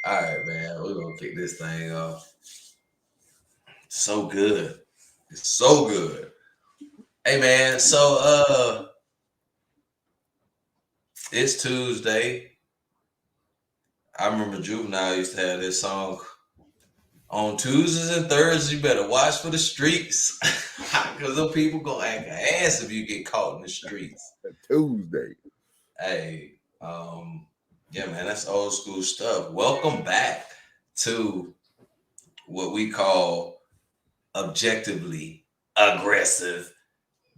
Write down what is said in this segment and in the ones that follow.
All right, man. We're gonna kick this thing off. So good. It's so good. Hey man, it's Tuesday. I remember Juvenile used to have this song on Tuesdays and Thursdays. You better watch for the streets. Cause them people gonna act ass if you get caught in the streets. Tuesday. Hey, yeah, man, that's old school stuff. Welcome back to what we call objectively aggressive,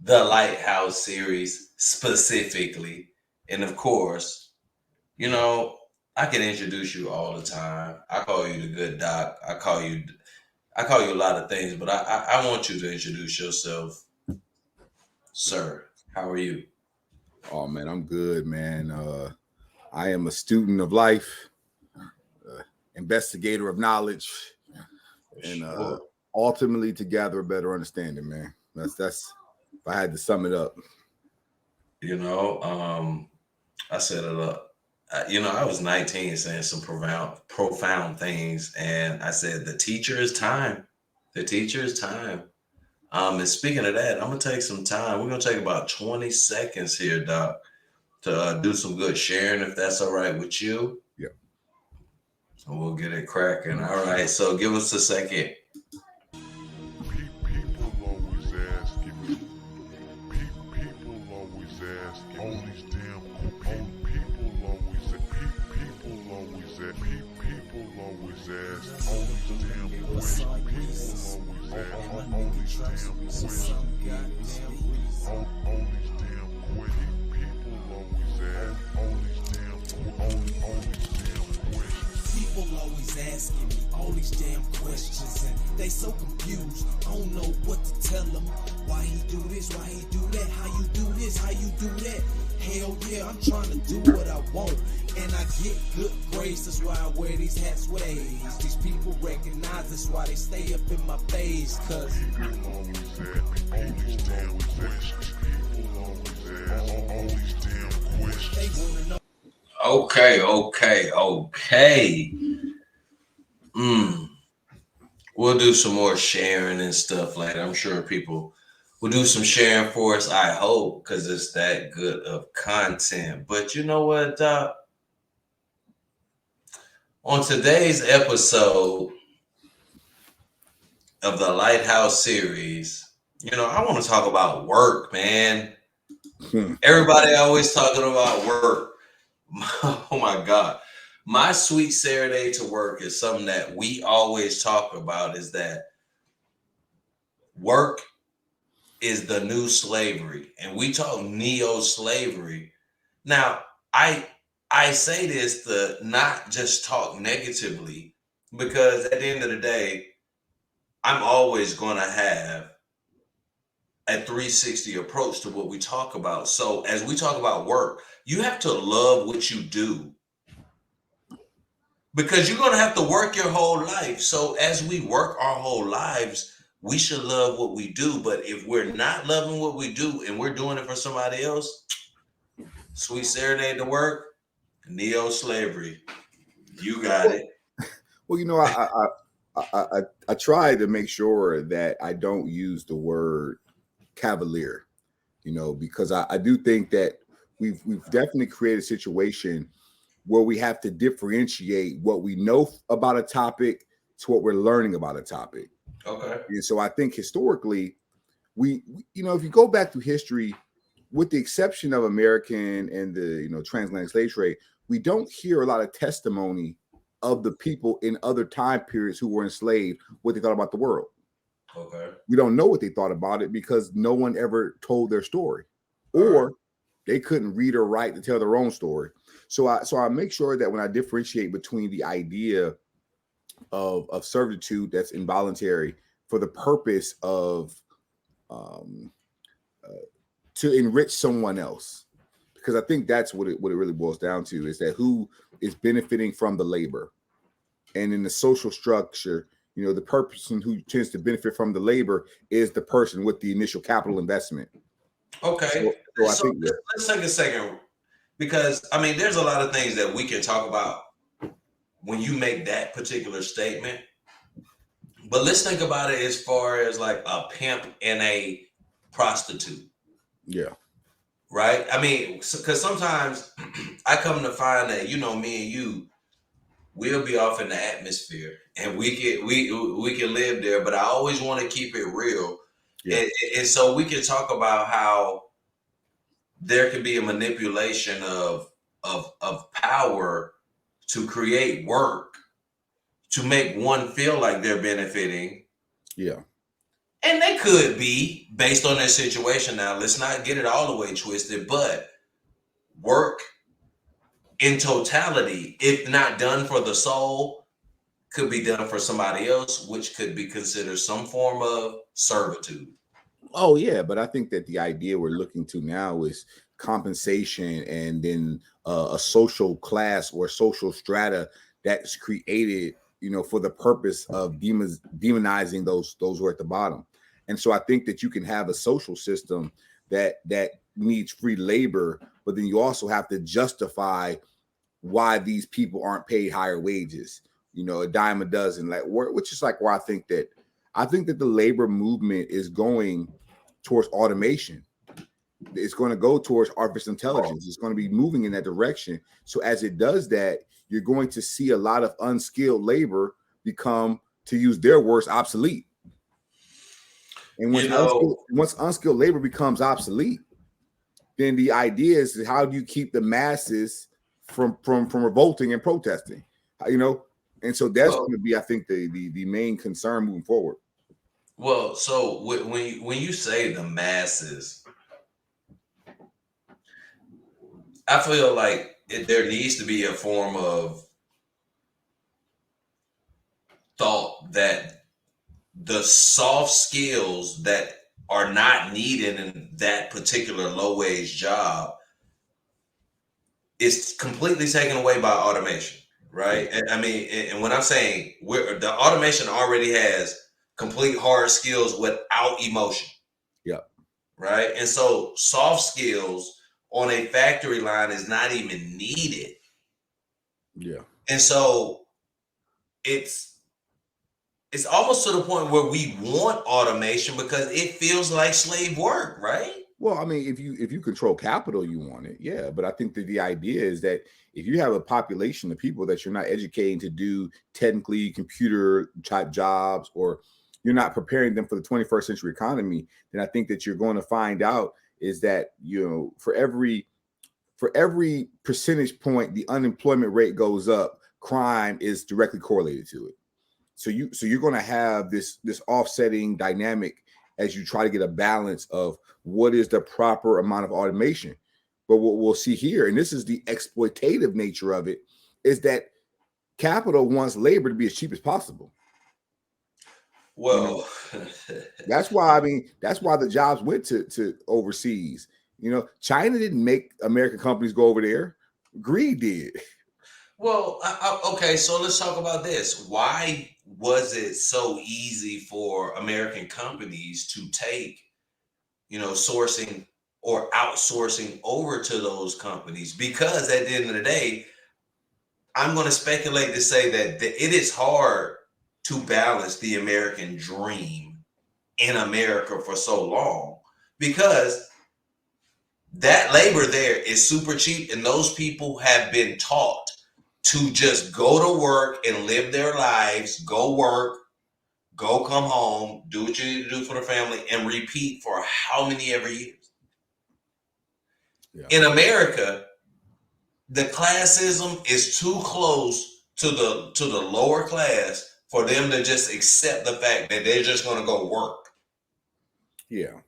the Lighthouse series specifically. And of course, I can introduce you all the time. I call you the good doc. I call you a lot of things, but I want you to introduce yourself, sir. How are you? Oh man, I'm good, man. I am a student of life, investigator of knowledge, and ultimately to gather a better understanding, man. That's if I had to sum it up. I said it up. I was 19 saying some profound things, and I said the teacher is time. The teacher is time. And speaking of that, I'm gonna take some time. We're gonna take about 20 seconds here, Doc, to do some good sharing, if that's all right with you. Yeah. So we'll get it cracking. All right. So give us a second. People always asking me. People always asking. All these damn people always people always ask. People always ask. All these damn questions. People always ask. All these damn questions. All these damn questions. People always ask. All these damn questions. People always asking me all these damn questions, and they so confused. I don't know what to tell them. Why he do this? Why he do that? How you do this? How you do that? Hell yeah, I'm trying to do what I want, and I get good grades. That's why I wear these hats with A's. These people recognize that's why they stay up in my face. Cause people always ask all these damn questions. People always ask all these damn questions. they wanna know. Okay. We'll do some more sharing and stuff later. I'm sure people will do some sharing for us, I hope, because it's that good of content. But you know what, Doc? On today's episode of the Lighthouse series, I want to talk about work, man. Everybody always talking about work. Oh my God. My sweet Saturday to work is something that we always talk about, is that work is the new slavery. And we talk neo-slavery. Now, I say this to not just talk negatively, because at the end of the day, I'm always going to have a 360 approach to what we talk about. So as we talk about work, you have to love what you do, because you're going to have to work your whole life. So as we work our whole lives, we should love what we do. But if we're not loving what we do and we're doing it for somebody else, sweet Saturday to work, neo-slavery. You got it. Well, I try to make sure that I don't use the word cavalier, because I do think that we've definitely created a situation where we have to differentiate what we know about a topic to what we're learning about a topic. Okay. And so I think historically, we if you go back through history, with the exception of American and the transatlantic slave trade, we don't hear a lot of testimony of the people in other time periods who were enslaved, what they thought about the world. Okay. We don't know what they thought about it because no one ever told their story, or they couldn't read or write to tell their own story. So I make sure that when I differentiate between the idea of servitude that's involuntary for the purpose of to enrich someone else, because I think that's what it really boils down to, is that who is benefiting from the labor. And in the social structure, the person who tends to benefit from the labor is the person with the initial capital investment. Okay. So I think that, let's take a second, because there's a lot of things that we can talk about when you make that particular statement. But let's think about it as far as like a pimp and a prostitute. Yeah. Right? I mean, because sometimes I come to find that, you know, me and you, we'll be off in the atmosphere and we can live there, but I always want to keep it real. Yeah. And so we can talk about how there can be a manipulation of power to create work to make one feel like they're benefiting. Yeah. And they could be based on their situation. Now, let's not get it all the way twisted, but work in totality, if not done for the soul, could be done for somebody else, which could be considered some form of servitude. Oh, yeah. But I think that the idea we're looking to now is compensation, and then a social class or social strata that's created, you know, for the purpose of demonizing those who are at the bottom. And so I think that you can have a social system that needs free labor, but then you also have to justify why these people aren't paid higher wages, you know, a dime a dozen, like, which is like where I think that the labor movement is going towards automation. It's going to go towards artificial intelligence. It's going to be moving in that direction. So as it does that, you're going to see a lot of unskilled labor become, to use their words, obsolete. And once unskilled labor becomes obsolete, then the idea is, how do you keep the masses from revolting and protesting? You know, and so that's going to be, I think, the main concern moving forward. Well, so when you say the masses, I feel like there needs to be a form of thought that the soft skills that are not needed in that particular low wage job is completely taken away by automation, right? And I mean, and when I'm saying the automation already has complete hard skills without emotion. Yeah. Right. And so soft skills on a factory line is not even needed. Yeah. And so it's almost to the point where we want automation because it feels like slave work, right? Well, I mean, if you control capital, you want it, yeah. But I think that the idea is that if you have a population of people that you're not educating to do technically computer type jobs, or you're not preparing them for the 21st century economy, then I think that you're going to find out is that, you know, for every percentage point the unemployment rate goes up, crime is directly correlated to it. So you're going to have this offsetting dynamic as you try to get a balance of what is the proper amount of automation. But what we'll see here, and this is the exploitative nature of it, is that capital wants labor to be as cheap as possible. Well, you know, that's why the jobs went to overseas. You know, China didn't make American companies go over there. Greed did. Well, okay, so let's talk about this. Why was it so easy for American companies to take, you know, sourcing or outsourcing over to those companies? Because at the end of the day, I'm going to speculate to say that it is hard to balance the American dream in America for so long, because that labor there is super cheap, and those people have been taught to just go to work and live their lives, go work, go come home, do what you need to do for the family, and repeat for how many ever years. Yeah. In America, the classism is too close to the lower class for them to just accept the fact that they're just going to go work. Yeah.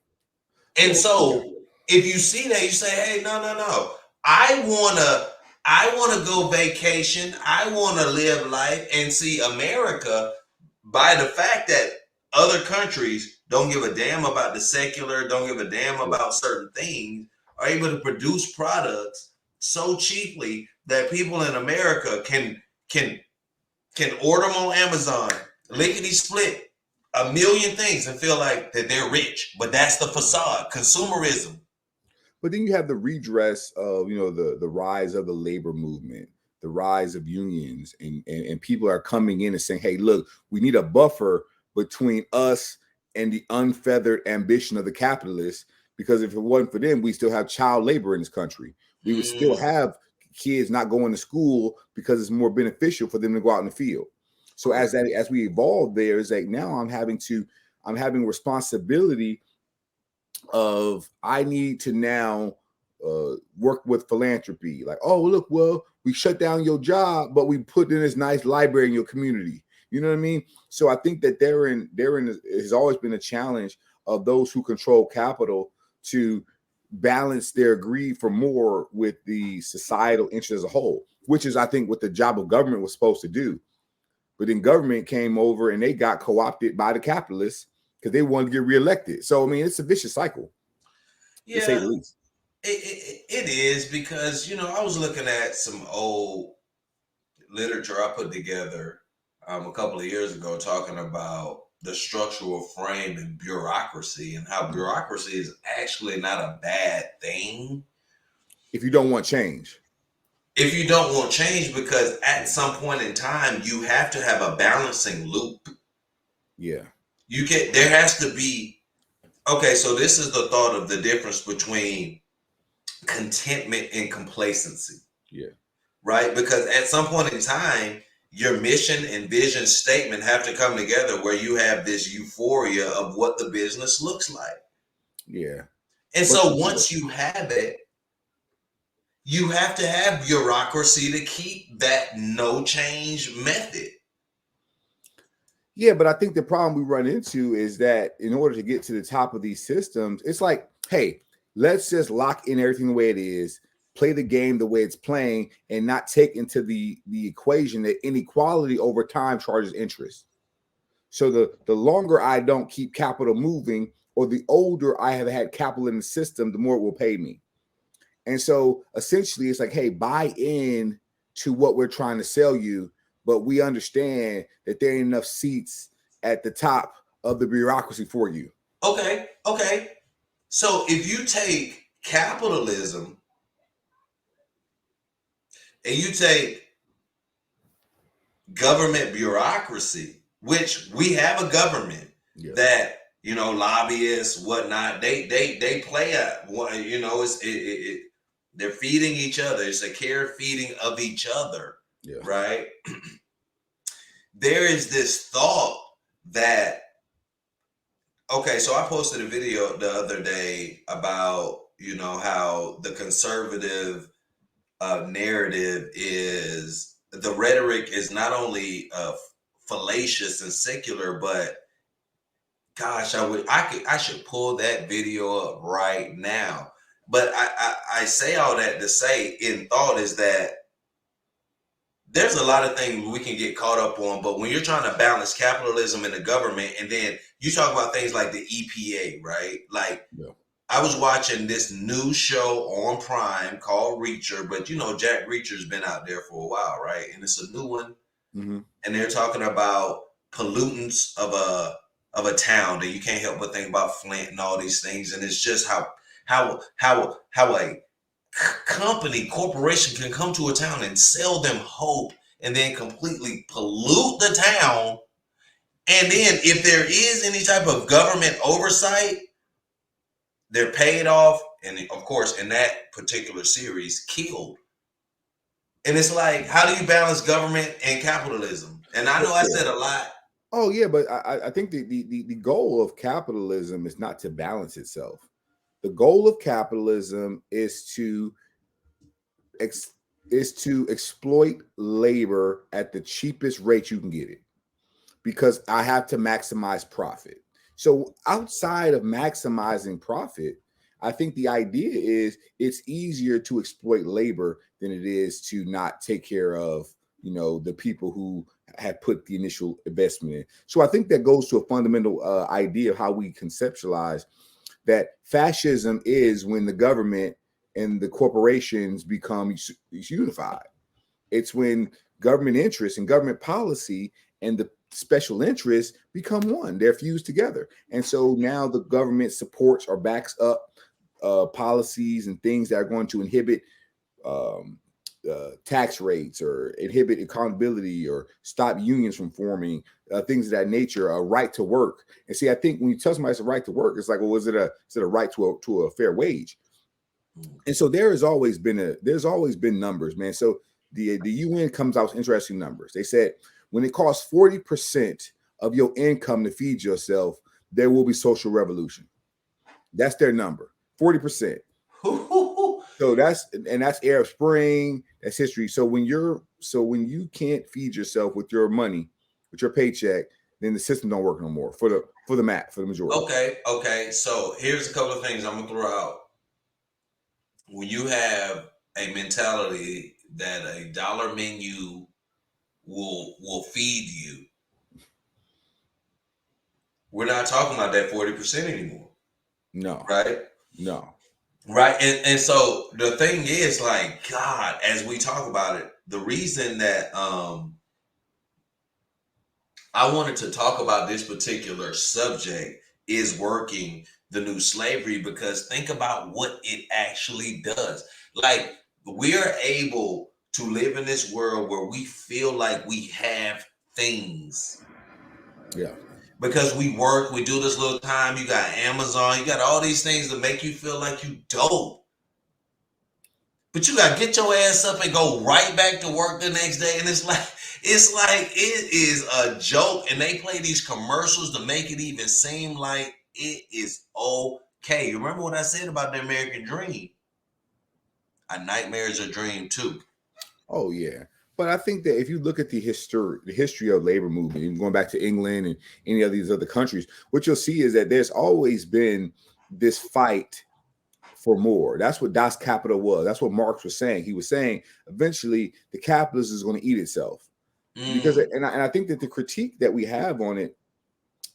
And so if you see that, you say, hey, no. I want to go vacation. I want to live life. And see, America, by the fact that other countries don't give a damn about the secular, don't give a damn about certain things, are able to produce products so cheaply that people in America can order them on Amazon, lickety split, a million things, and feel like that they're rich. But that's the facade, consumerism. But then you have the redress of, you know, the rise of the labor movement. the rise of unions, and people are coming in and saying, hey, look, we need a buffer between us and the unfeathered ambition of the capitalists, because if it wasn't for them, we still have child labor in this country. We would still have kids not going to school because it's more beneficial for them to go out in the field. So as we evolve, there is like, now I'm having responsibility of, I need to now work with philanthropy. Like, oh, look, well, we shut down your job, but we put in this nice library in your community. You know what I mean? So I think that therein has always been a challenge of those who control capital to balance their greed for more with the societal interest as a whole, which is, I think, what the job of government was supposed to do. But then government came over and they got co-opted by the capitalists because they wanted to get reelected. So, I mean, it's a vicious cycle, to say the least. It is, because, I was looking at some old literature I put together a couple of years ago, talking about the structural frame and bureaucracy, and how bureaucracy is actually not a bad thing if you don't want change. If you don't want change, because at some point in time, you have to have a balancing loop. Yeah. There has to be, okay, so this is the thought of the difference between contentment and complacency. Yeah. Right? Because at some point in time, your mission and vision statement have to come together, where you have this euphoria of what the business looks like. Yeah. And so once you have it, you have to have bureaucracy to keep that no change method. Yeah, but I think the problem we run into is that in order to get to the top of these systems, it's like, hey, let's just lock in everything the way it is, play the game the way it's playing, and not take into the equation that inequality over time charges interest. So the longer I don't keep capital moving, or the older I have had capital in the system, the more it will pay me. And so essentially it's like, hey, buy in to what we're trying to sell you, but we understand that there ain't enough seats at the top of the bureaucracy for you. Okay. So if you take capitalism and you take government bureaucracy, which we have a government that, lobbyists, whatnot, they play they're feeding each other. It's a care feeding of each other, right? There is this thought that, okay, so I posted a video the other day about, how the conservative narrative is, the rhetoric is not only fallacious and secular, but gosh, I should pull that video up right now. But I say all that to say, in thought, is that there's a lot of things we can get caught up on, but when you're trying to balance capitalism and the government, and then you talk about things like the EPA, right? Like, I was watching this new show on Prime called Reacher, but Jack Reacher's been out there for a while, right? And it's a new one, and they're talking about pollutants of a town, that you can't help but think about Flint and all these things, and it's just how a corporation can come to a town and sell them hope, and then completely pollute the town, and then if there is any type of government oversight, they're paid off, and of course, in that particular series, killed. And it's like, how do you balance government and capitalism? And I know I said a lot. Oh yeah, but I think the goal of capitalism is not to balance itself. The goal of capitalism is to exploit labor at the cheapest rate you can get it, because I have to maximize profit. So outside of maximizing profit, I think the idea is it's easier to exploit labor than it is to not take care of, the people who had put the initial investment in. So I think that goes to a fundamental idea of how we conceptualize that fascism is when the government and the corporations become unified. It's when government interests and government policy and the special interests become one. They're fused together. And so now the government supports or backs up policies and things that are going to inhibit tax rates or inhibit accountability or stop unions from forming, things of that nature, a right to work. And see, I think when you tell somebody it's a right to work, it's like, well, is it a right to a fair wage? And so there's always been numbers, man. So the UN comes out with interesting numbers. They said when it costs 40% of your income to feed yourself, there will be social revolution. That's their number, 40%. So that's Arab Spring, that's history. So when you can't feed yourself with your money, with your paycheck, then the system don't work no more for the majority. Okay. So here's a couple of things I'm gonna throw out. When you have a mentality that a dollar menu will feed you, we're not talking about that 40% anymore. No. Right? No. Right. And so the thing is, like, God, as we talk about it, the reason that I wanted to talk about this particular subject is working the new slavery, because think about what it actually does. Like, we're able to live in this world where we feel like we have things. Yeah. Because we work, we do this little time, you got Amazon, you got all these things that make you feel like you dope. But you gotta get your ass up and go right back to work the next day. And it's like it is a joke. And they play these commercials to make it even seem like it is okay. You remember what I said about the American dream? A nightmare is a dream too. Oh yeah. But I think that if you look at the history of labor movement, and going back to England and any of these other countries, what you'll see is that there's always been this fight for more. That's what Das Kapital was. That's what Marx was saying. He was saying eventually the capitalist is going to eat itself. Because and I think that the critique that we have on it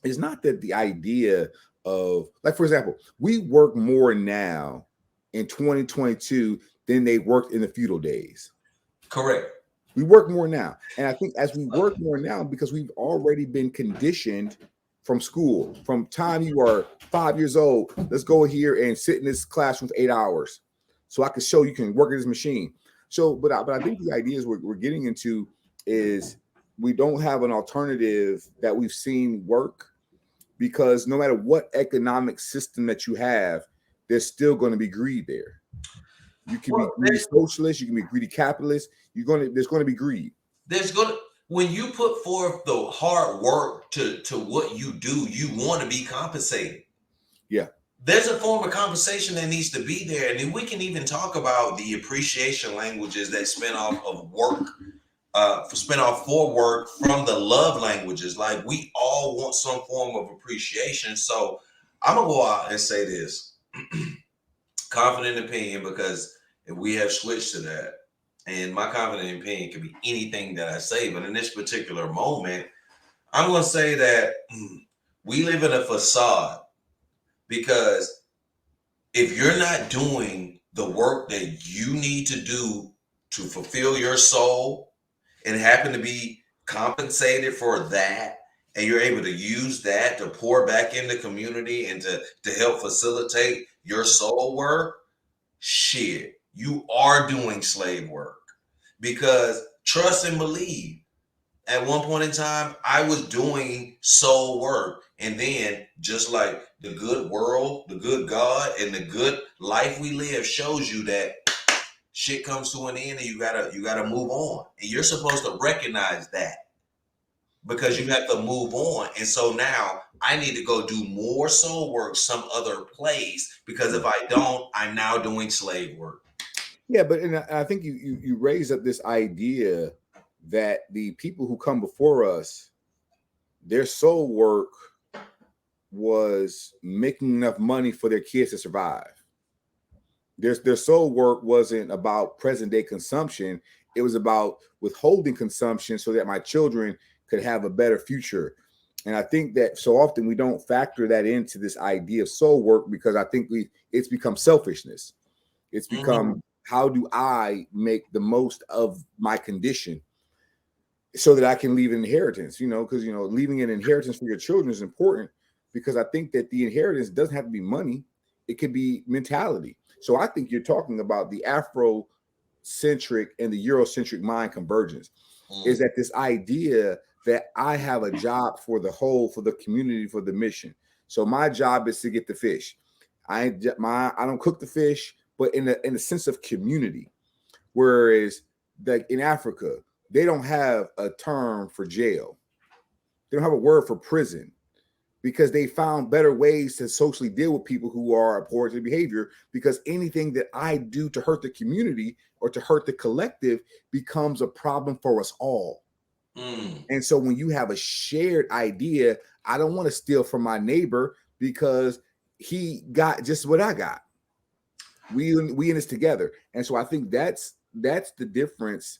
is not that the idea of, like, for example, we work more now in 2022 than they worked in the feudal days. Correct. We work more now. And I think as we work more now, because we've already been conditioned from school, from time you are 5 years old, let's go here and sit in this classroom for 8 hours so I can show you can work at this machine. So, but I think the ideas we're getting into is we don't have an alternative that we've seen work, because no matter what economic system that you have, there's still going to be greed there. You can be greedy socialist, you can be greedy capitalist. There's going to be greed. When you put forth the hard work to what you do, you want to be compensated. Yeah. There's a form of compensation that needs to be there. And then we can even talk about the appreciation languages that spin off of work, spin off for work from the love languages. Like, we all want some form of appreciation. So I'm going to go out and say this. Confident opinion, because if we have switched to that, and my confident opinion can be anything that I say, but in this particular moment, I'm going to say that we live in a facade, because if you're not doing the work that you need to do to fulfill your soul and happen to be compensated for that, and you're able to use that to pour back in the community and to help facilitate your soul work, shit, you are doing slave work. Because trust and believe, at one point in time, I was doing soul work. And then, just like the good world, the good God, and the good life we live shows you that shit comes to an end and you gotta move on. And you're supposed to recognize that, because you have to move on. And so now I need to go do more soul work some other place, because if I don't, I'm now doing slave work. Yeah, but and I think you raise up this idea that the people who come before us, their soul work was making enough money for their kids to survive. Their soul work wasn't about present day consumption. It was about withholding consumption so that my children could have a better future. And I think that so often we don't factor that into this idea of soul work, because I think it's become selfishness. It's become, how do I make the most of my condition so that I can leave an inheritance, because, leaving an inheritance for your children is important, because I think that the inheritance doesn't have to be money. It could be mentality. So I think you're talking about the Afro centric and the Eurocentric mind convergence, is that this idea that I have a job for the whole, for the community, for the mission. So my job is to get the fish. I don't cook the fish, but in a sense of community. Whereas like in Africa, they don't have a term for jail. They don't have a word for prison, because they found better ways to socially deal with people who are abhorrent to behavior, because anything that I do to hurt the community or to hurt the collective becomes a problem for us all. And so when you have a shared idea, I don't want to steal from my neighbor because he got just what I got. We in this together. And so I think that's the difference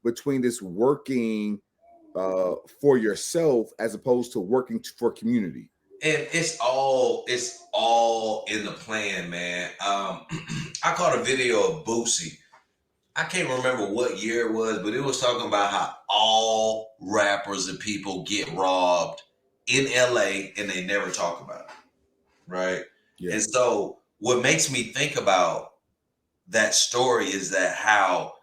between this working for yourself as opposed to working for community. And it's all in the plan, man. I caught a video of Boosie. I can't remember what year it was, but it was talking about how all rappers and people get robbed in LA and they never talk about it. Right? Yeah. And so what makes me think about that story is that how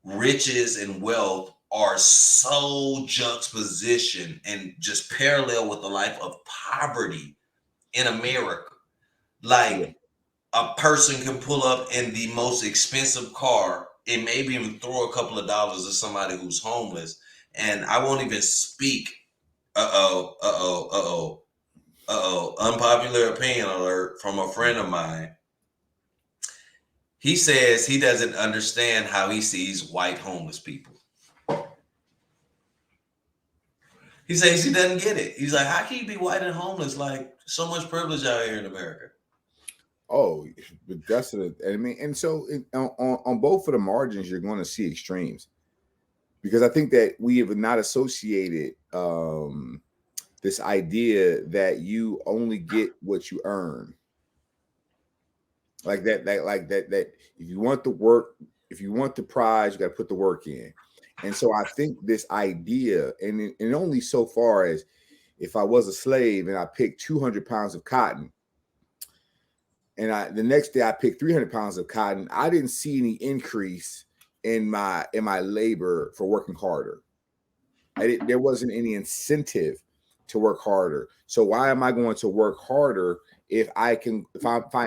riches and wealth are so juxtaposition and just parallel with the life of poverty in America. Like a person can pull up in the most expensive car and maybe even throw a couple of dollars at somebody who's homeless. And I won't even speak. Unpopular opinion alert from a friend of mine. He says he doesn't understand how he sees white homeless people. He says he doesn't get it. He's like, how can you be white and homeless? Like, so much privilege out here in America. Oh, that's it. I mean, and so on both of the margins, you're going to see extremes, because I think that we have not associated this idea that you only get what you earn. Like that if you want the work, if you want the prize, you got to put the work in. And so I think this idea, and only so far as if I was a slave and I picked 200 pounds of cotton, and the next day I picked 300 pounds of cotton, I didn't see any increase in my labor for working harder. There wasn't any incentive to work harder. So why am I going to work harder if I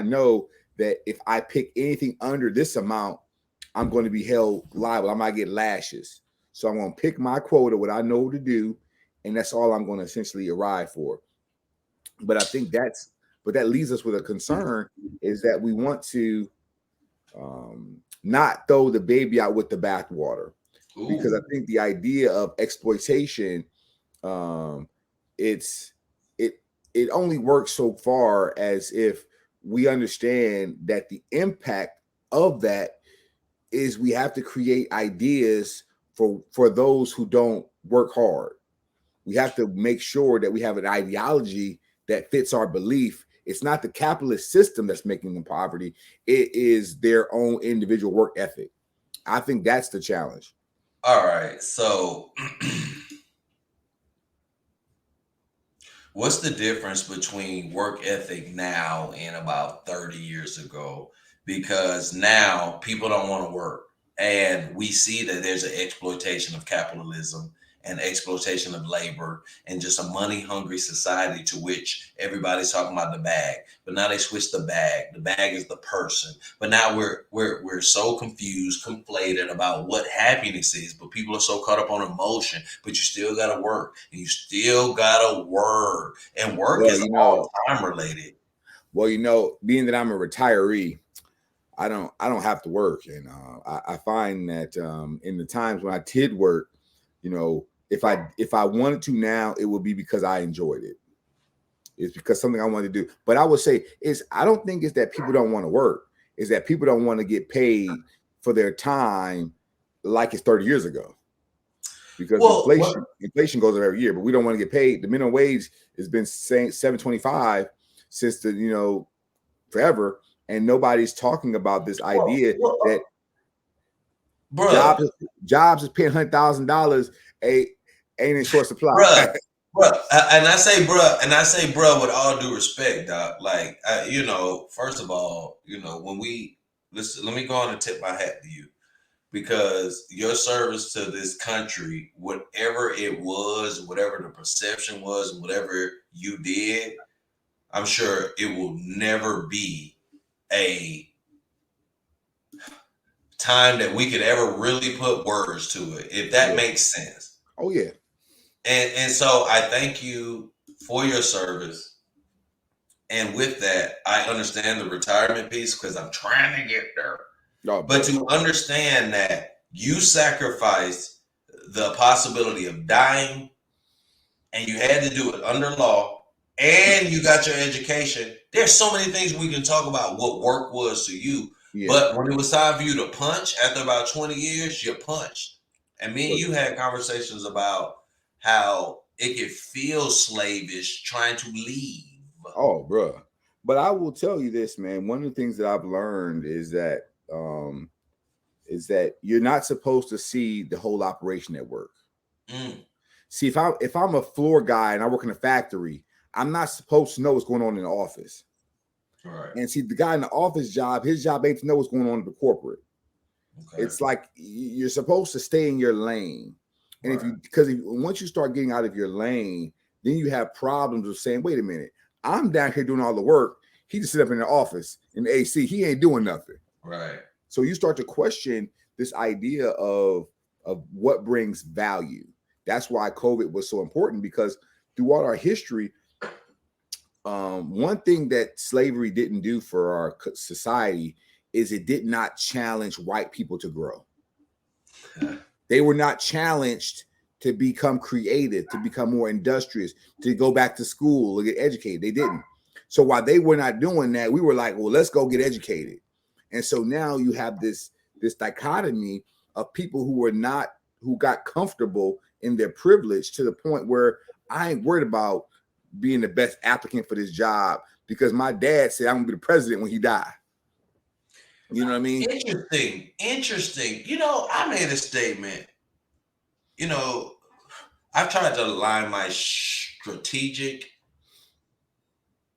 know that if I pick anything under this amount, I'm going to be held liable. I might get lashes. So I'm going to pick my quota, what I know to do, and that's all I'm going to essentially arrive for. But I think that leaves us with a concern, is that we want to not throw the baby out with the bathwater. Because I think the idea of exploitation, it only works so far as if we understand that the impact of that is we have to create ideas for those who don't work hard. We have to make sure that we have an ideology that fits our belief. It's not the capitalist system that's making them poverty. It is their own individual work ethic. I think that's the challenge. All right. So what's the difference between work ethic now and about 30 years ago? Because now people don't want to work. And we see that there's an exploitation of capitalism and exploitation of labor and just a money hungry society to which everybody's talking about the bag. But now they switch the bag. The bag is the person. But now we're so confused, conflated about what happiness is. But people are so caught up on emotion. But you still gotta work. And you still gotta work. And work is all time related. Well, being that I'm a retiree, I don't have to work. And I find that in the times when I did work, if I wanted to now, it would be because I enjoyed it. It's because something I wanted to do. But I would say I don't think it's that people don't want to work. It's that people don't want to get paid for their time like it's 30 years ago. Because inflation goes up every year, but we don't want to get paid. The minimum wage has been saying $7.25 since forever, and nobody's talking about this idea that jobs is paying $100,000 ain't in short supply. And I say bruh with all due respect, Doc. Like, first of all, when we listen, let me go on and tip my hat to you, because your service to this country, whatever it was, whatever the perception was, whatever you did, I'm sure it will never be a time that we could ever really put words to it, if that makes sense. Oh yeah. And so I thank you for your service. And with that, I understand the retirement piece because I'm trying to get there. No, But to understand that you sacrificed the possibility of dying, and you had to do it under law, and you got your education. There's so many things we can talk about what work was to you. Yeah. But when it was time for you to punch, after about 20 years, you punched. And me and you had conversations about how it could feel slavish trying to leave. Oh, bro. But I will tell you this, man. One of the things that I've learned is that you're not supposed to see the whole operation at work. See, if I'm a floor guy and I work in a factory, I'm not supposed to know what's going on in the office. Right. And see, the guy in the office job, his job ain't to know what's going on in the corporate. Okay. It's like you're supposed to stay in your lane. And once you start getting out of your lane, then you have problems of saying, wait a minute, I'm down here doing all the work. He just sit up in the office in the AC. He ain't doing nothing. Right. So you start to question this idea of what brings value. That's why COVID was so important, because throughout our history, one thing that slavery didn't do for our society is it did not challenge white people to grow. They were not challenged to become creative, to become more industrious, to go back to school or get educated. They didn't. So while they were not doing that, we were like, well, let's go get educated. And so now you have this dichotomy of people who got comfortable in their privilege to the point where I ain't worried about being the best applicant for this job because my dad said I'm gonna be the president when he died. You know what I mean? Interesting. You know, I made a statement. You know, I've tried to align my strategic,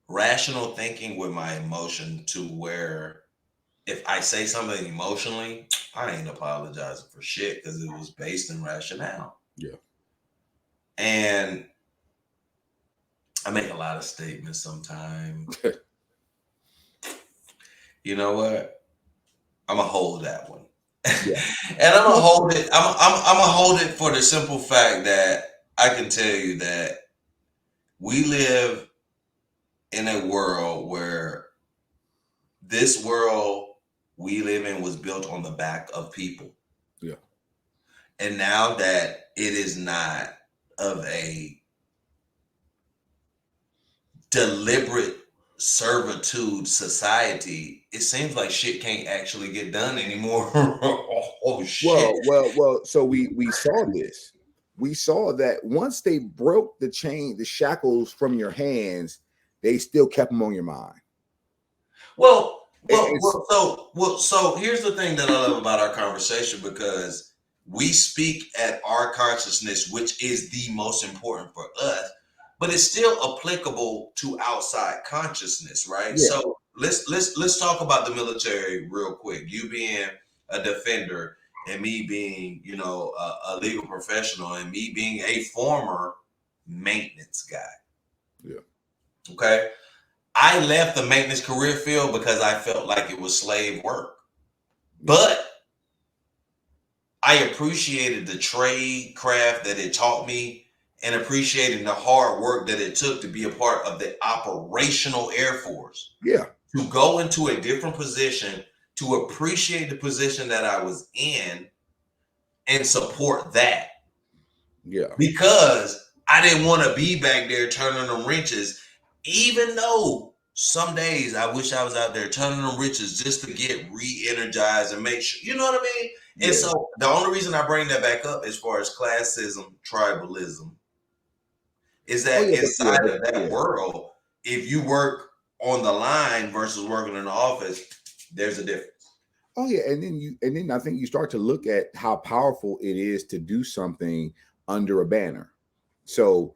rational thinking with my emotion to where if I say something emotionally, I ain't apologizing for shit because it was based in rationale. Yeah. And I make a lot of statements sometimes. You know what? I'm gonna hold that one. Yeah. And I'm gonna hold it. I'm gonna hold it for the simple fact that I can tell you that we live in a world where this world we live in was built on the back of people. Yeah. And now that it is not of a deliberate servitude society, it seems like shit can't actually get done anymore. Oh shit. Well. So we saw this. We saw that once they broke the shackles from your hands, they still kept them on your mind. So here's the thing that I love about our conversation, because we speak at our consciousness, which is the most important for us, but it's still applicable to outside consciousness, right? Yeah. So let's talk about the military real quick. You being a defender and me being, a legal professional, and me being a former maintenance guy. Yeah. Okay. I left the maintenance career field because I felt like it was slave work. But I appreciated the trade craft that it taught me, and appreciating the hard work that it took to be a part of the operational Air Force. Yeah. To go into a different position, to appreciate the position that I was in and support that. Yeah. Because I didn't want to be back there turning them wrenches, even though some days I wish I was out there turning them wrenches just to get re-energized and make sure, you know what I mean? Yeah. And so the only reason I bring that back up as far as classism, tribalism, is that inside of that world, if you work on the line versus working in the office, there's a difference. Oh yeah, and then I think you start to look at how powerful it is to do something under a banner. So,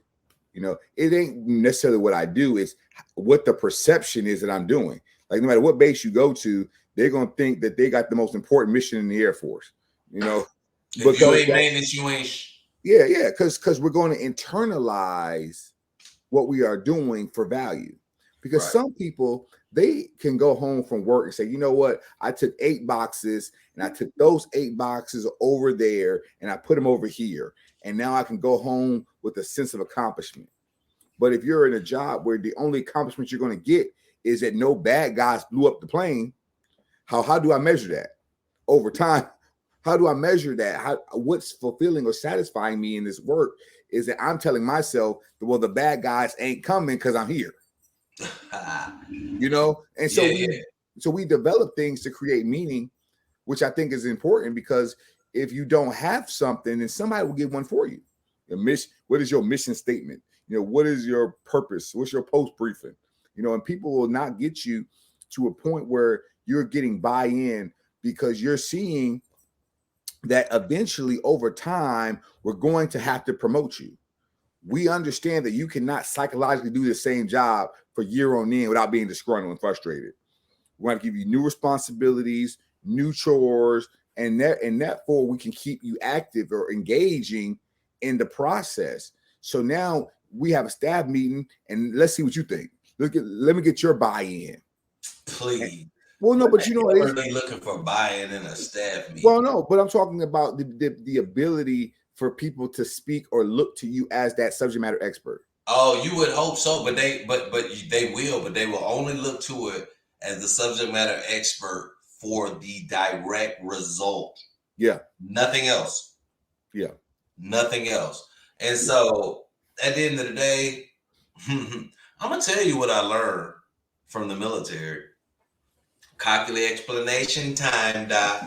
it ain't necessarily what I do, it's what the perception is that I'm doing. Like no matter what base you go to, they're gonna think that they got the most important mission in the Air Force. You know, If you ain't maintenance, you ain't. Yeah, because we're going to internalize what we are doing for value. Because some people, they can go home from work and say, you know what, I took 8 boxes and I took those 8 boxes over there and I put them over here. And now I can go home with a sense of accomplishment. But if you're in a job where the only accomplishment you're going to get is that no bad guys blew up the plane, how do I measure that over time? How do I measure that? What's fulfilling or satisfying me in this work is that I'm telling myself that, well, the bad guys ain't coming because I'm here. You know, and so we develop things to create meaning, which I think is important, because if you don't have something, then somebody will give one for you. What is your mission statement? You know, what is your purpose? What's your post briefing? You know, and people will not get you to a point where you're getting buy-in, because you're seeing that eventually over time, we're going to have to promote you. We understand that you cannot psychologically do the same job for year on end without being disgruntled and frustrated. We're going to give you new responsibilities, new chores, and therefore we can keep you active or engaging in the process. So now we have a staff meeting, and let's see what you think. Let me get your buy-in. Please. Well, no, but you know, we're really looking for buy-in in a staff meeting. Well, no, but I'm talking about the ability for people to speak or look to you as that subject matter expert. Oh, you would hope so, but they will only look to it as the subject matter expert for the direct result. Yeah. Nothing else. Yeah. Nothing else. And so at the end of the day, I'm gonna tell you what I learned from the military. Calculate explanation time, Doc.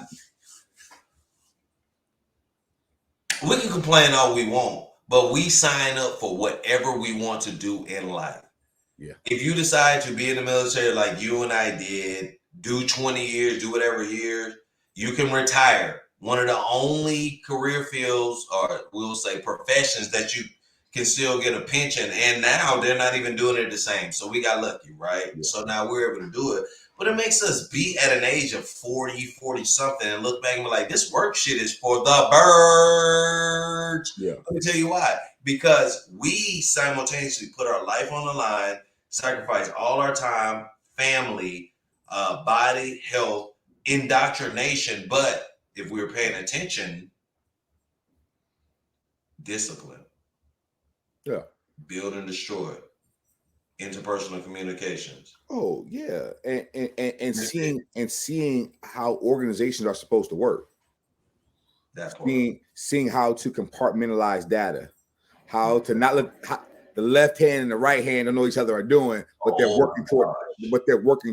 We can complain all we want, but we sign up for whatever we want to do in life. Yeah. If you decide to be in the military like you and I did, do 20 years, do whatever years, you can retire. One of the only career fields, or we'll say professions, that you can still get a pension. And now they're not even doing it the same. So we got lucky, right? Yeah. So now we're able to do it. But it makes us be at an age of 40 something and look back and be like, this work shit is for the birds. Yeah. Let me tell you why. Because we simultaneously put our life on the line, sacrifice all our time, family, body, health, indoctrination. But if we were paying attention, discipline. Yeah. Build and destroy. Interpersonal communications. Oh yeah, and seeing how organizations are supposed to work. That's seeing how to compartmentalize data, how to not let the left hand and the right hand don't know each other are doing, but they're working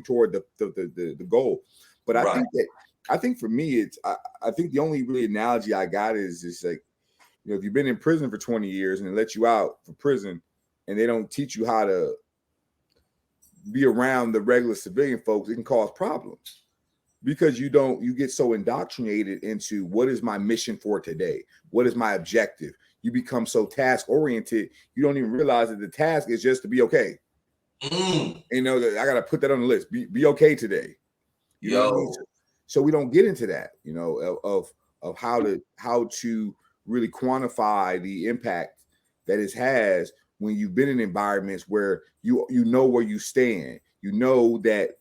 toward the goal. But I think for me, I think the only really analogy I got is like, you know, if you've been in prison for 20 years and they let you out for prison and they don't teach you how to be around the regular civilian folks, it can cause problems, because you get so indoctrinated into what is my mission for today? What is my objective? You become so task oriented, you don't even realize that the task is just to be okay. You know, I got to put that on the list. Be okay today. You know what I mean? So we don't get into that, you know, of how to really quantify the impact that it has when you've been in environments where you know where you stand. You know that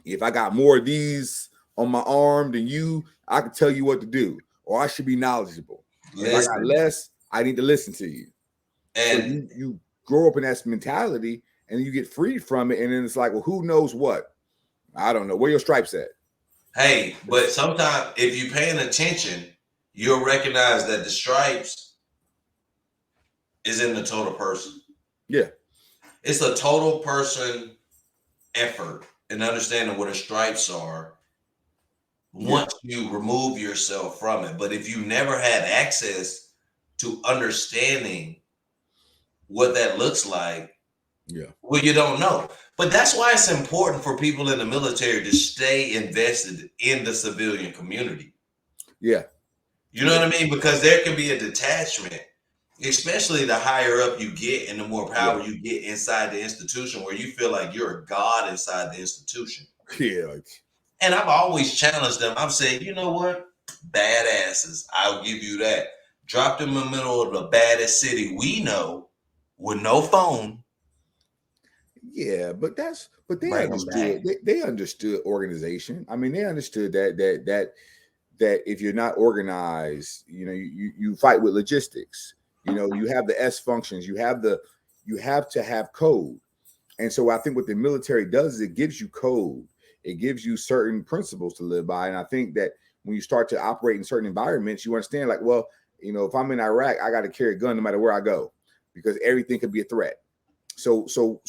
if I got more of these on my arm than you, I can tell you what to do, or I should be knowledgeable. If I got less, I need to listen to you. And so you grow up in that mentality and you get freed from it. And then it's like, well, who knows what? I don't know. Where your stripes at? Hey, but sometimes if you're paying attention, you'll recognize that the stripes is in the total person. Yeah. It's a total person effort in understanding what the stripes are once you remove yourself from it. But if you never had access to understanding what that looks like, well, you don't know. But that's why it's important for people in the military to stay invested in the civilian community. Yeah. You know what I mean? Because there can be a detachment, especially the higher up you get and the more power you get inside the institution, where you feel like you're a god inside the institution. Yeah. And I've always challenged them. I've said, you know what? Badasses. I'll give you that. Drop them in the middle of the baddest city we know with no phone. Yeah, but they Bring them back. understood. They understood organization. I mean, they understood that if you're not organized, you fight with logistics. You have the S functions. You have to have code. And so I think what the military does is it gives you code. It gives you certain principles to live by. And I think that when you start to operate in certain environments, you understand like, well, if I'm in Iraq, I got to carry a gun no matter where I go because everything could be a threat. So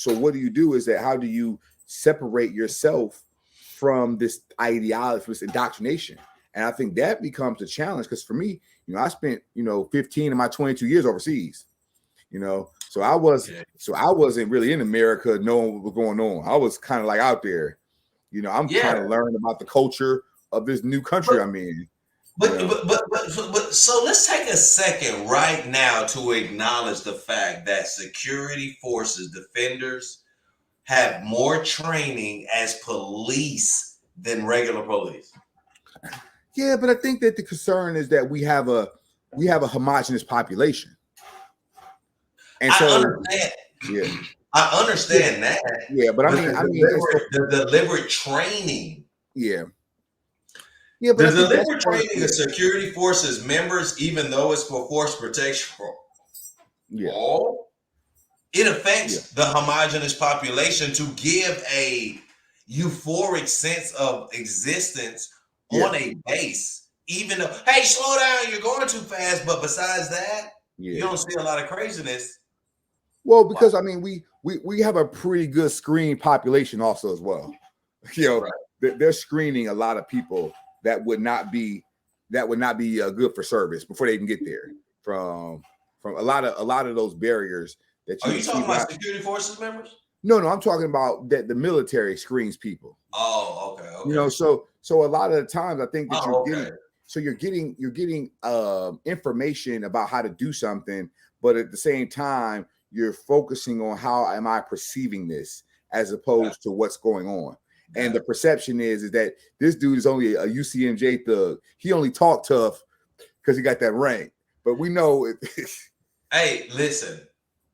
what do you do is that how do you separate yourself from this ideology, from this indoctrination? And I think that becomes a challenge because for me, I spent, 15 of my 22 years overseas, so I wasn't really in America knowing what was going on. I was kind of like out there, I'm trying to learn about the culture of this new country I'm in. But so let's take a second right now to acknowledge the fact that security forces, defenders, have more training as police than regular police. Yeah, but I think that the concern is that we have a homogenous population. And so I understand that. Yeah, but I mean the deliberate training. Yeah. Yeah, but the deliberate training of security forces members, even though it's for force protection for all, it affects the homogenous population to give a euphoric sense of existence on a base. Even though, hey, slow down, you're going too fast. But besides that, you don't see a lot of craziness. Well, because I mean, we have a pretty good screen population also as well. They're screening a lot of people that would not be good for service before they even get there from a lot of those barriers that you. Are you talking about security forces members? No, I'm talking about that the military screens people. Oh, okay. So a lot of the times I think that you're getting information about how to do something, but at the same time you're focusing on how am I perceiving this as opposed to what's going on. And the perception is that this dude is only a UCMJ thug. He only talk tough because he got that rank. But we know it. Hey, listen,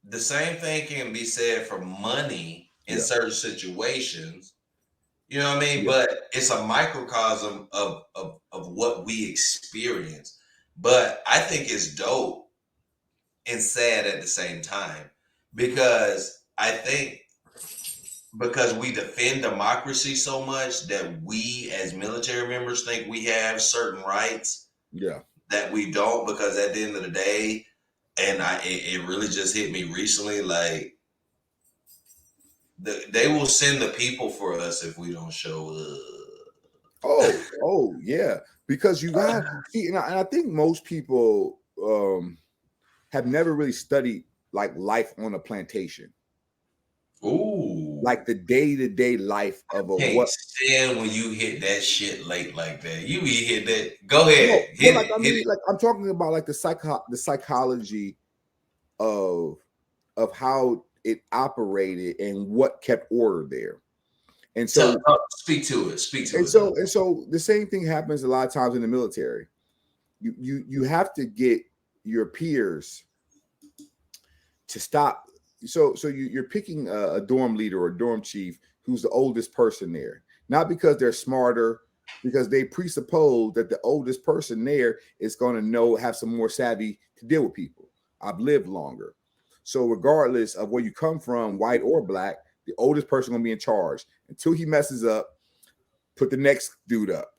the same thing can be said for money in certain situations. You know what I mean? Yeah. But it's a microcosm of what we experience. But I think it's dope and sad at the same time because I think because we defend democracy so much that we as military members think we have certain rights that we don't, because at the end of the day, and it really just hit me recently, like they will send the people for us if we don't show up. Oh yeah, because you got see, and I think most people have never really studied like life on a plantation. Ooh, like the day-to-day life of a can't stand when you hit that shit late like that. You hit that. Go ahead. I'm talking about like the psychology of how it operated and what kept order there. And so speak to it. And so the same thing happens a lot of times in the military. You have to get your peers to stop. So you're picking a dorm leader or a dorm chief who's the oldest person there, not because they're smarter, because they presuppose that the oldest person there is going to have some more savvy to deal with people. I've lived longer. So regardless of where you come from, white or black, the oldest person going to be in charge until he messes up, put the next dude up.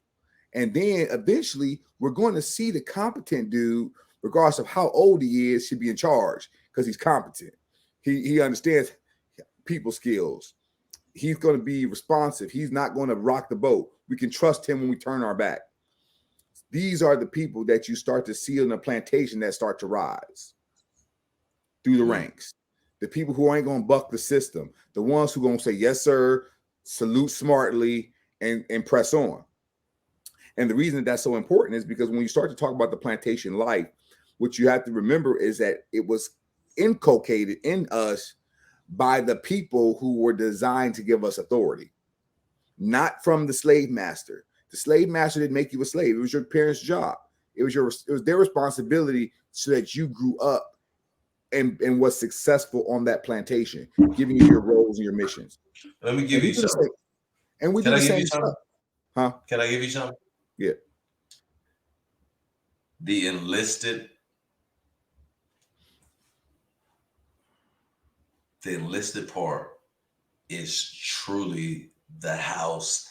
And then eventually we're going to see the competent dude, regardless of how old he is, should be in charge because he's competent. He understands people skills. He's going to be responsive. He's not going to rock the boat. We can trust him when we turn our back. These are the people that you start to see in the plantation that start to rise through the ranks. The people who ain't going to buck the system. The ones who are going to say, yes, sir, salute smartly, and press on. And the reason that's so important is because when you start to talk about the plantation life, what you have to remember is that it was inculcated in us by the people who were designed to give us authority. not from the slave master. The slave master didn't make you a slave. It was your parents' job. It was their responsibility so that you grew up and was successful on that plantation, giving you your roles and your missions. Let me give you something. And we do the same stuff. Huh? Can I give you something? Yeah. The enlisted part is truly the house.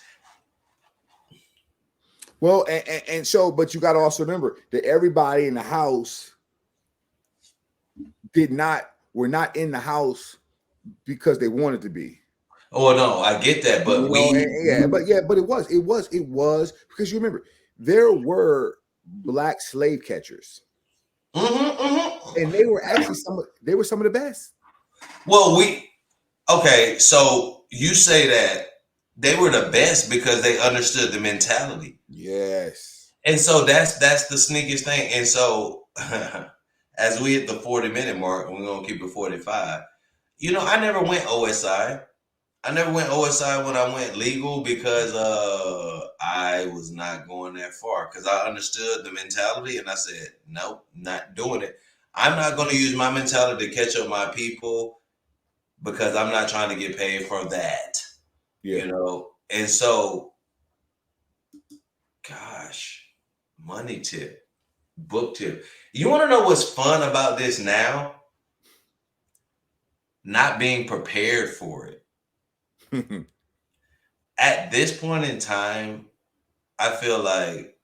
Well, and so, but you got to also remember that everybody in the house were not in the house because they wanted to be. Oh no, I get that, but but it was because you remember there were black slave catchers, and they were actually some of the best. Well, okay, so you say that they were the best because they understood the mentality. Yes. And so that's the sneakiest thing. And so as we hit the 40-minute mark, and we're gonna keep it 45. I never went OSI. I never went OSI when I went legal because I was not going that far because I understood the mentality and I said, nope, not doing it. I'm not going to use my mentality to catch up my people because I'm not trying to get paid for that. Yeah. And so, gosh, money tip, book tip. You want to know what's fun about this now? Not being prepared for it. At this point in time, I feel like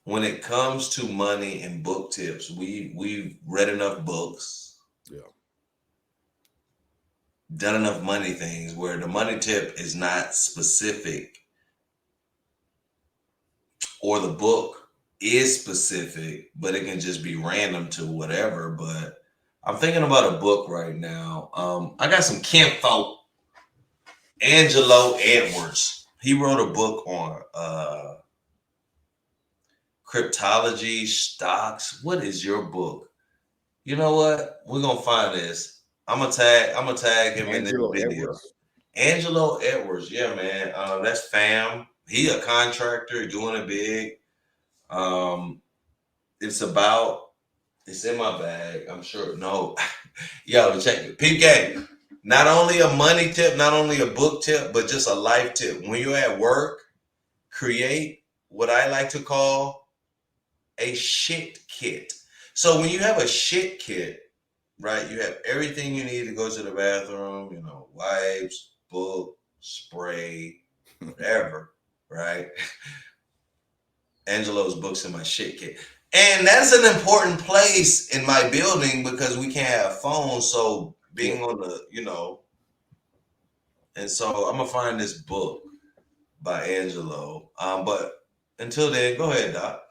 when it comes to money and book tips, we've read enough books, done enough money things where the money tip is not specific, or the book is specific, but it can just be random to whatever. But I'm thinking about a book right now. I got some kinfolk. Angelo Edwards. He wrote a book on cryptology, stocks. What is your book? You know what? We're gonna find this. I'm gonna tag him in this video. Edwards. Angelo Edwards, yeah, man. That's fam. He a contractor doing it big. It's in my bag. I'm sure. No, yo, check it. Peep game. Not only a money tip, not only a book tip, but just a life tip. When you're at work, create what I like to call a shit kit. So when you have a shit kit, right, you have everything you need to go to the bathroom, wipes, book, spray, whatever, right? Angelo's book's in my shit kit. And that's an important place in my building because we can't have phones. So being on the, and so I'm gonna find this book by Angelo. But until then, go ahead, Doc.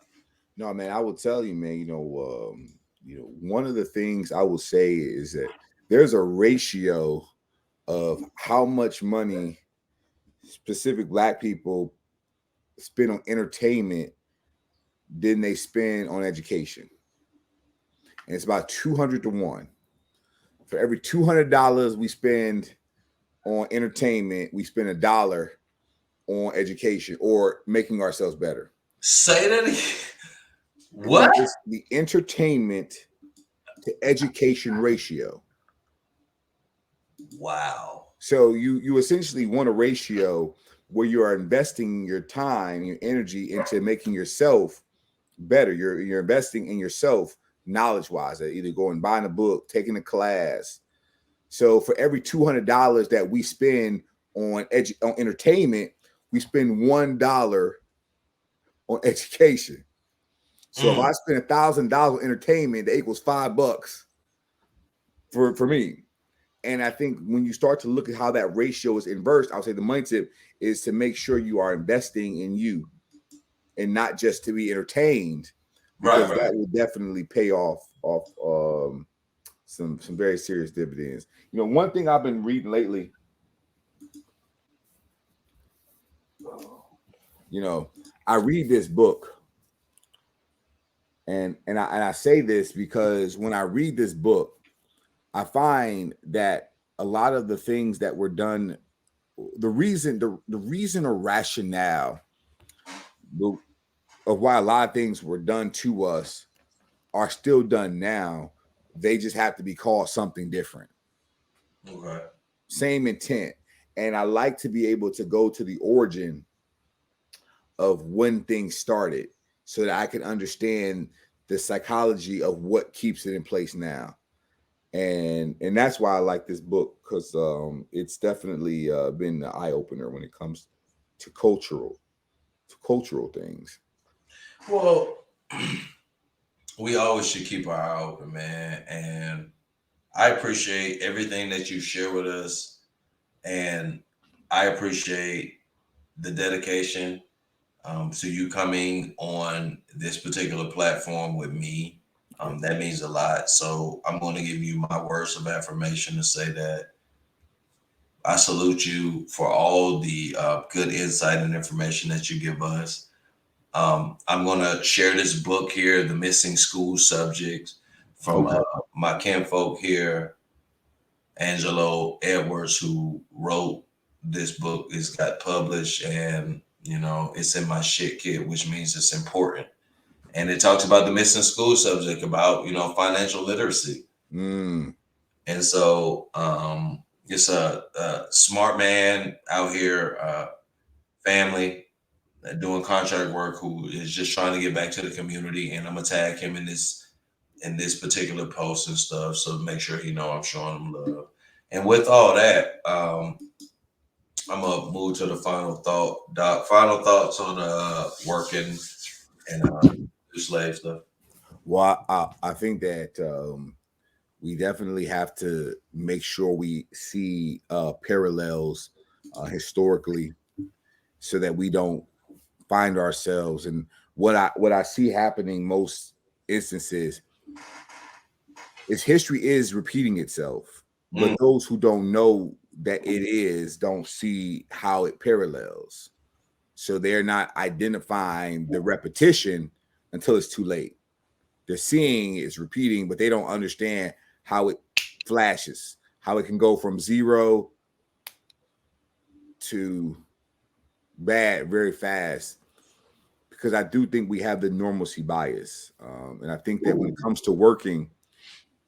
No, man, I will tell you, man. One of the things I will say is that there's a ratio of how much money specific Black people spend on entertainment than they spend on education, and it's about 200 to 1. For every $200 we spend on entertainment, we spend $1 on education or making ourselves better. Say that again. What? It's the entertainment to education ratio. Wow. So you essentially want a ratio where you are investing your time, your energy into making yourself better. You're investing in yourself knowledge-wise, either going buying a book, taking a class. So for every $200 that we spend on entertainment, we spend $1 on education. So if I spend $1,000 on entertainment, that equals $5 for me. And I think when you start to look at how that ratio is inversed, I would say the money tip is to make sure you are investing in you and not just to be entertained, because that will definitely pay off some very serious dividends. One thing I've been reading lately, I read this book. And I say this because when I read this book, I find that a lot of the things that were done the reason or rationale of why a lot of things were done to us are still done now. They just have to be called something different. Okay. Same intent. And I like to be able to go to the origin of when things started so that I can understand the psychology of what keeps it in place now. And that's why I like this book, because it's definitely been an eye opener when it comes to cultural things. Well, we always should keep our eye open, man. And I appreciate everything that you share with us. And I appreciate the dedication to you coming on this particular platform with me. That means a lot. So I'm going to give you my words of affirmation to say that I salute you for all the good insight and information that you give us. I'm going to share this book here, The Missing School Subjects, from my kinfolk here, Angelo Edwards, who wrote this book. It's got published, and it's in my shit kit, which means it's important. And it talks about the missing school subject, about financial literacy. Mm. And so it's a smart man out here, family, doing contract work, who is just trying to get back to the community. And I'm gonna tag him in this particular post and stuff, so make sure I'm showing him love. And with all that, I'm gonna move to the final thought. Doc, final thoughts on working and slave stuff. Well, I think that we definitely have to make sure we see parallels historically, so that we don't find ourselves. And what I see happening most instances is history is repeating itself, but those who don't know that it is don't see how it parallels. So they're not identifying the repetition until it's too late. They're seeing it's repeating, but they don't understand how it flashes, how it can go from 0 to bad very fast. Because I do think we have the normalcy bias, and I think that when it comes to working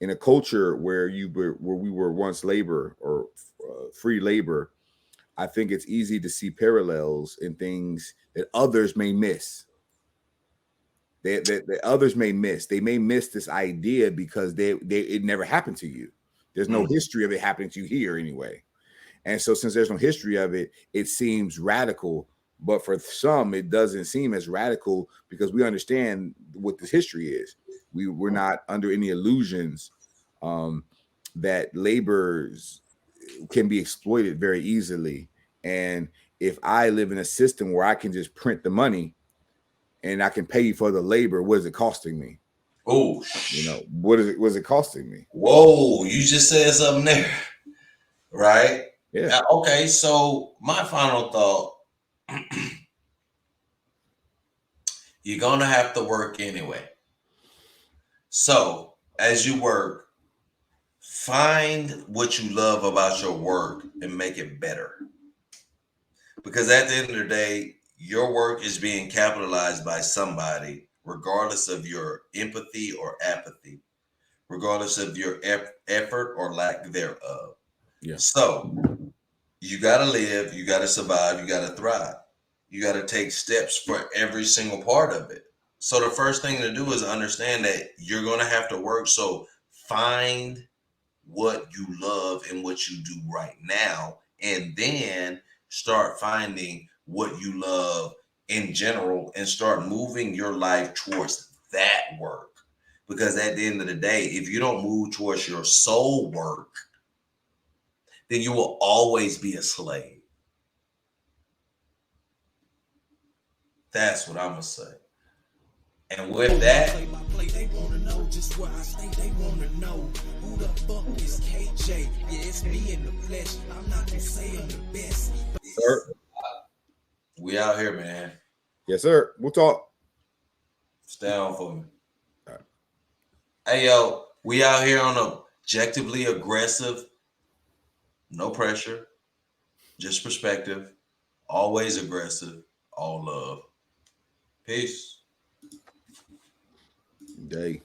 in a culture where we were once labor or free labor, I think it's easy to see parallels in things that others may miss. That others may miss. They may miss this idea because it never happened to you. There's no history of it happening to you here anyway. And so since there's no history of it, it seems radical. But for some, it doesn't seem as radical because we understand what this history is. We're not under any illusions that laborers can be exploited very easily. And if I live in a system where I can just print the money and I can pay you for the labor, what is it costing me? Oh, what is it costing me? Whoa, you just said something there, right? Yeah. Okay, so my final thought, you're going to have to work anyway. So as you work, find what you love about your work and make it better. Because at the end of the day, your work is being capitalized by somebody, regardless of your empathy or apathy, regardless of your effort or lack thereof. Yeah. So you got to live, you got to survive, you got to thrive. You got to take steps for every single part of it. So the first thing to do is understand that you're going to have to work. So find what you love and what you do right now, and then start finding what you love in general and start moving your life towards that work. Because at the end of the day, if you don't move towards your soul work, then you will always be a slave. That's what I'm gonna say. And with that, they wanna know just where I stay. They wanna know who the fuck is KJ. Yeah, it's me in the flesh. I'm not gonna say I'm the best. Sir, we out here, man. Yes, sir. We'll talk. Stay on for me. All right. Hey, yo, we out here on objectively aggressive. No pressure. just perspective, always aggressive, all love. Peace. Day.